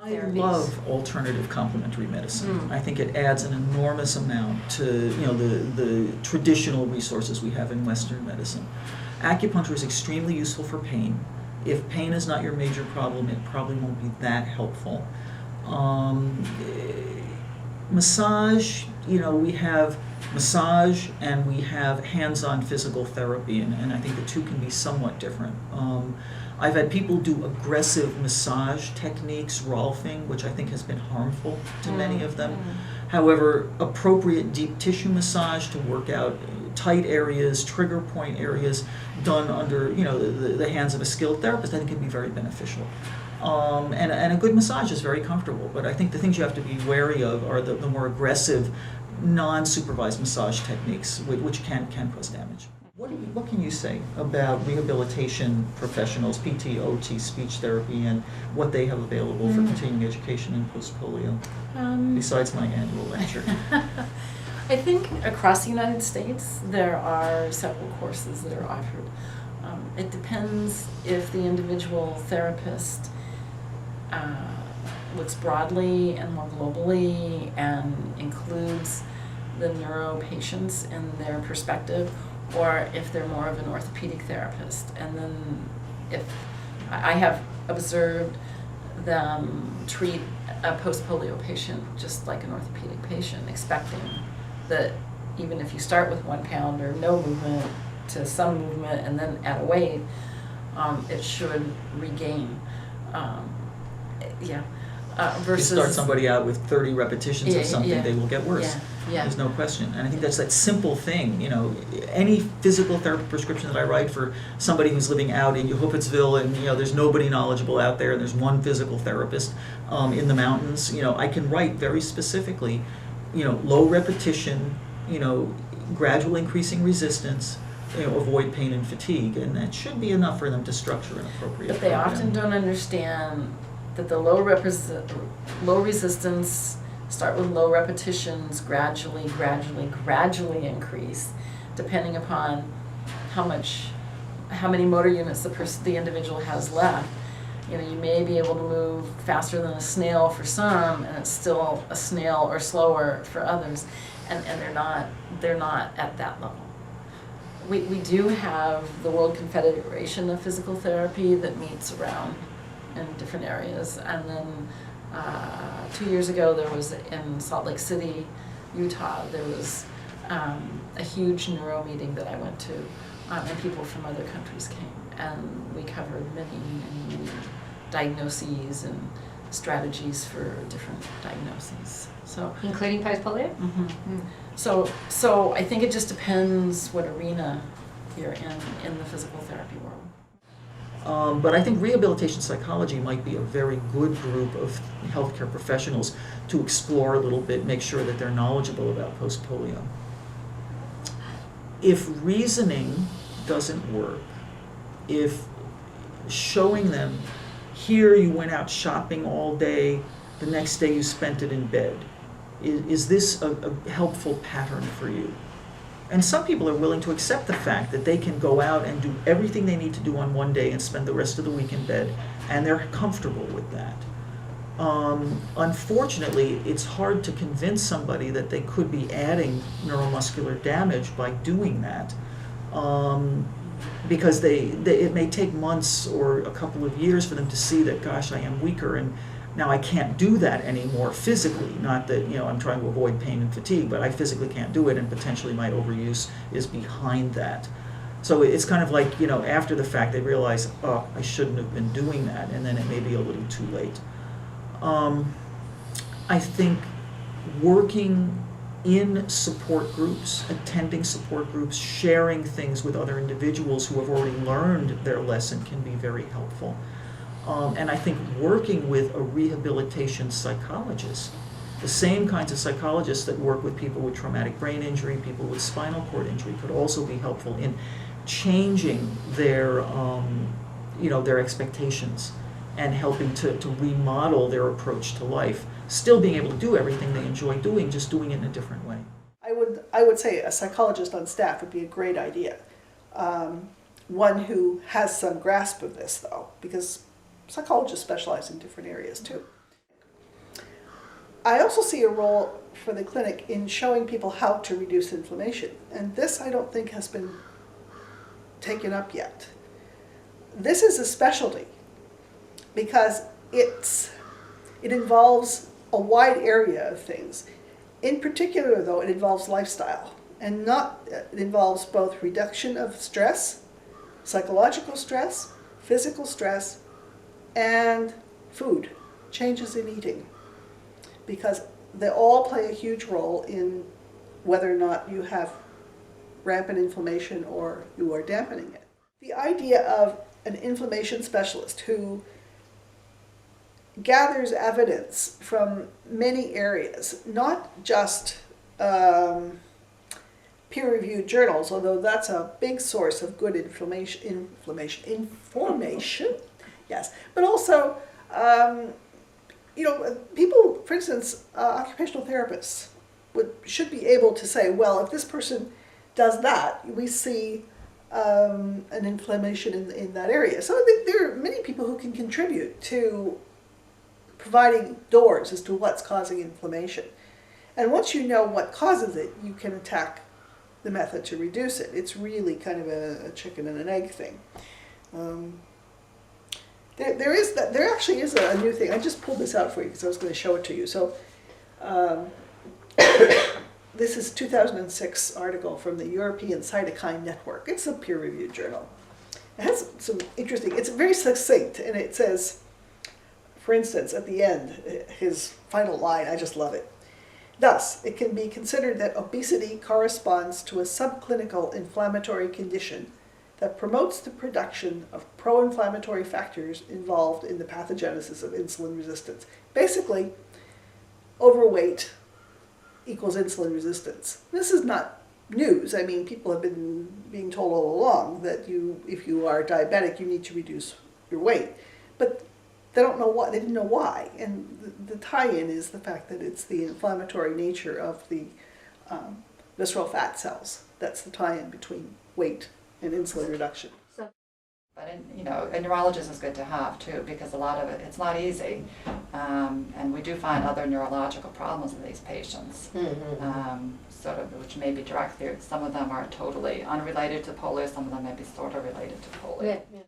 I therapies. love alternative complementary medicine. I think it adds an enormous amount to the traditional resources we have in Western medicine. Acupuncture is extremely useful for pain. If pain is not your major problem, it probably won't be that helpful. Massage, we have massage and we have hands-on physical therapy, and I think the two can be somewhat different. I've had people do aggressive massage techniques, Rolfing, which I think has been harmful to many of them. However, appropriate deep tissue massage to work out tight areas, trigger point areas, done under the hands of a skilled therapist, I think can be very beneficial. And a good massage is very comfortable, but I think the things you have to be wary of are the more aggressive, non-supervised massage techniques, which can cause damage. What can you say about rehabilitation professionals, PT, OT, speech therapy, and what they have available for continuing education in post-polio, besides my annual lecture? I think across the United States there are several courses that are offered. It depends if the individual therapist looks broadly and more globally and includes the neuro patients in their perspective, or if they're more of an orthopedic therapist. And then if I have observed them treat a post-polio patient just like an orthopedic patient, expecting that even if you start with 1 pound or no movement to some movement and then add a weight, it should regain. Versus you start somebody out with 30 repetitions of something, they will get worse. Yeah. There's no question. And I think that's that simple thing. Any physical therapy prescription that I write for somebody who's living out in Hooppetsville and there's nobody knowledgeable out there and there's one physical therapist in the mountains, I can write very specifically, low repetition, gradual increasing resistance, avoid pain and fatigue, and that should be enough for them to structure an appropriate But they program. often don't understand that the low resistance, start with low repetitions, gradually increase, depending upon how many motor units the individual has left. You may be able to move faster than a snail for some, and it's still a snail or slower for others, and they're not at that level. We do have the World Confederation of Physical Therapy that meets around in different areas, and then 2 years ago there was in Salt Lake City, Utah, there was a huge neuro meeting that I went to, and people from other countries came, and we covered many diagnoses and strategies for different diagnoses. So including post-polio? So I think it just depends what arena you're in the physical therapy world. But I think rehabilitation psychology might be a very good group of healthcare professionals to explore a little bit, make sure that they're knowledgeable about post-polio. If reasoning doesn't work, if showing them, here you went out shopping all day, the next day you spent it in bed, is this a helpful pattern for you? And some people are willing to accept the fact that they can go out and do everything they need to do on one day and spend the rest of the week in bed, and they're comfortable with that. Unfortunately, it's hard to convince somebody that they could be adding neuromuscular damage by doing that, because it may take months or a couple of years for them to see that, gosh, I am weaker, and now I can't do that anymore physically. Not that I'm trying to avoid pain and fatigue, but I physically can't do it, and potentially my overuse is behind that. So it's kind of like, after the fact they realize, oh, I shouldn't have been doing that, and then it may be a little too late. I think working in support groups, attending support groups, sharing things with other individuals who have already learned their lesson can be very helpful. And I think working with a rehabilitation psychologist, the same kinds of psychologists that work with people with traumatic brain injury, people with spinal cord injury, could also be helpful in changing their expectations and helping to remodel their approach to life, still being able to do everything they enjoy doing, just doing it in a different way. I would say a psychologist on staff would be a great idea. One who has some grasp of this, though, because psychologists specialize in different areas too. I also see a role for the clinic in showing people how to reduce inflammation. And this I don't think has been taken up yet. This is a specialty because it involves a wide area of things. In particular, though, it involves lifestyle, and it involves both reduction of stress, psychological stress, physical stress, and food, changes in eating, because they all play a huge role in whether or not you have rampant inflammation or you are dampening it. The idea of an inflammation specialist who gathers evidence from many areas, not just peer-reviewed journals, although that's a big source of good information, yes, but also, people, for instance, occupational therapists should be able to say, well, if this person does that, we see an inflammation in that area. So I think there are many people who can contribute to providing doors as to what's causing inflammation. And once you know what causes it, you can attack the method to reduce it. It's really kind of a chicken and an egg thing. There actually is a new thing. I just pulled this out for you because I was going to show it to you. So this is a 2006 article from the European Cytokine Network. It's a peer-reviewed journal. It has some interesting, it's very succinct, and it says, for instance, at the end, his final line, I just love it. Thus, it can be considered that obesity corresponds to a subclinical inflammatory condition that promotes the production of pro-inflammatory factors involved in the pathogenesis of insulin resistance. Basically, overweight equals insulin resistance. This is not news. I mean, people have been being told all along that if you are diabetic, you need to reduce your weight. But they don't know why. They didn't know why. And the tie-in is the fact that it's the inflammatory nature of the visceral fat cells. That's the tie-in between weight and insulin reduction. But a neurologist is good to have too, because a lot of it's not easy, and we do find other neurological problems in these patients, sort of, which may be directly. Some of them are totally unrelated to polio. Some of them may be sort of related to polio. Yeah.